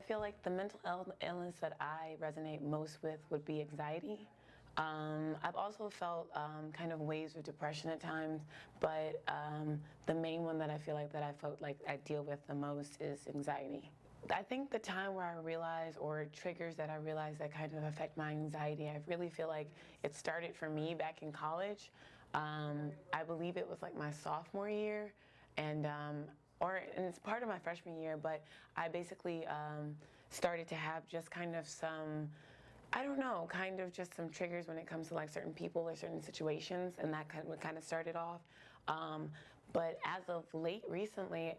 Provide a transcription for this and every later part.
feel like the mental illness that I resonate most with would be anxiety. I've also felt kind of waves of depression at times, but the main one that I feel like that I felt like I deal with the most is anxiety. I think the time where I realize, or triggers that I realize that kind of affect my anxiety, I really feel like it started for me back in college. I believe it was like my sophomore year, and it's part of my freshman year, but I basically started to have just kind of some, I don't know, kind of just some triggers when it comes to like certain people or certain situations, and that kind of started off. But as of late, recently,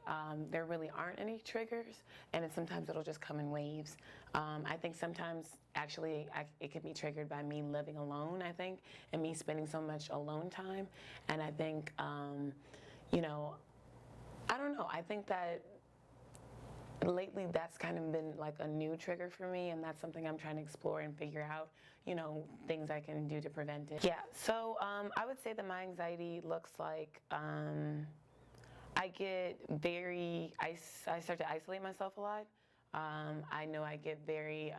there really aren't any triggers, and sometimes it'll just come in waves. I think sometimes actually it could be triggered by me living alone, I think, and me spending so much alone time. And I think, you know, I don't know, I think that lately that's kind of been like a new trigger for me, and that's something I'm trying to explore and figure out, you know, things I can do to prevent it. Yeah, so I would say that my anxiety looks like I get very, I start to isolate myself a lot. I know I get very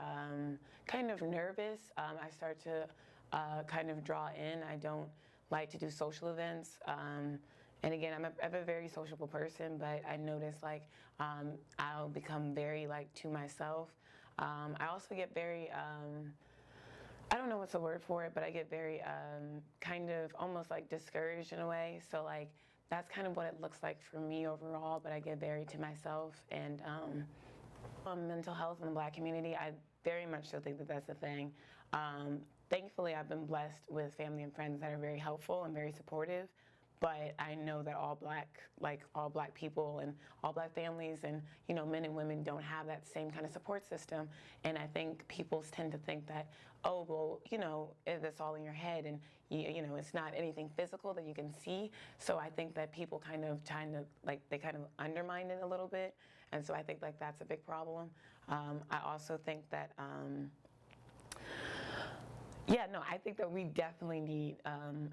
kind of nervous. I start to kind of draw in. I don't like to do social events. And again, I'm a very sociable person, but I notice like I'll become very like to myself. I also get very, I don't know what's the word for it, but I get very kind of almost like discouraged in a way. So like that's kind of what it looks like for me overall, but I get very to myself. And mental health in the Black community, I very much so think that that's the thing. Thankfully, I've been blessed with family and friends that are very helpful and very supportive. But I know that all black people and all black families and, you know, men and women don't have that same kind of support system. And I think people tend to think that, oh, well, you know, it's all in your head, and you know, it's not anything physical that you can see. So I think that people kind of they kind of undermine it a little bit. And so I think like that's a big problem. I also think that yeah, no, I think that we definitely need,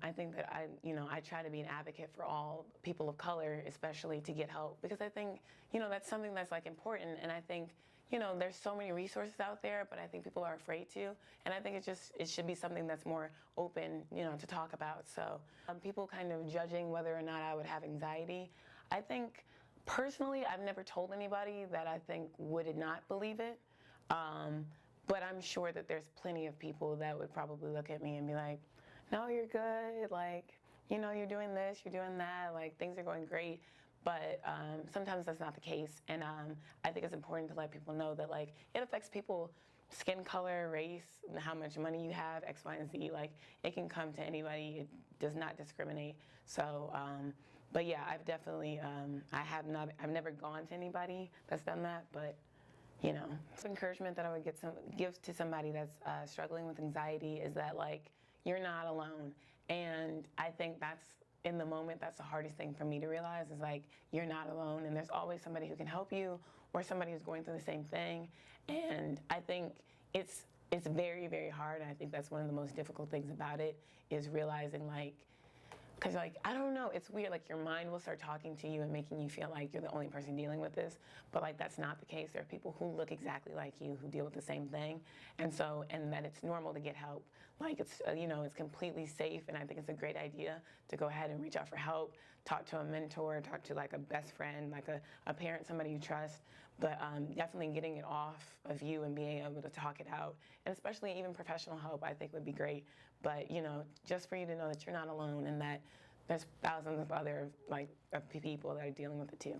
I think that I try to be an advocate for all people of color, especially to get help, because I think, you know, that's something that's like important. And I think, you know, there's so many resources out there, but I think people are afraid to. And I think it should be something that's more open, you know, to talk about. So people kind of judging whether or not I would have anxiety. I think personally, I've never told anybody that I think would not believe it. But I'm sure that there's plenty of people that would probably look at me and be like, no, you're good, like, you know, you're doing this, you're doing that, like, things are going great. But sometimes that's not the case. And I think it's important to let people know that, like, it affects people, skin color, race, how much money you have, X, Y, and Z. Like, it can come to anybody. It does not discriminate. So, but yeah, I've definitely, I've never gone to anybody that's done that, but you know, some encouragement that I would give to somebody that's struggling with anxiety is that, like, you're not alone. And I think that's, in the moment, that's the hardest thing for me to realize, is like, you're not alone, and there's always somebody who can help you, or somebody who's going through the same thing. And I think it's very, very hard, and I think that's one of the most difficult things about it, is realizing, like, because, like, I don't know, it's weird, like, your mind will start talking to you and making you feel like you're the only person dealing with this, but, like, that's not the case. There are people who look exactly like you who deal with the same thing, and that it's normal to get help. Like, it's, you know, it's completely safe, and I think it's a great idea to go ahead and reach out for help, talk to a mentor, talk to, like, a best friend, like a parent, somebody you trust, but definitely getting it off of you and being able to talk it out, and especially even professional help, I think would be great. But, you know, just for you to know that you're not alone, and that there's thousands of other, like, of people that are dealing with it too.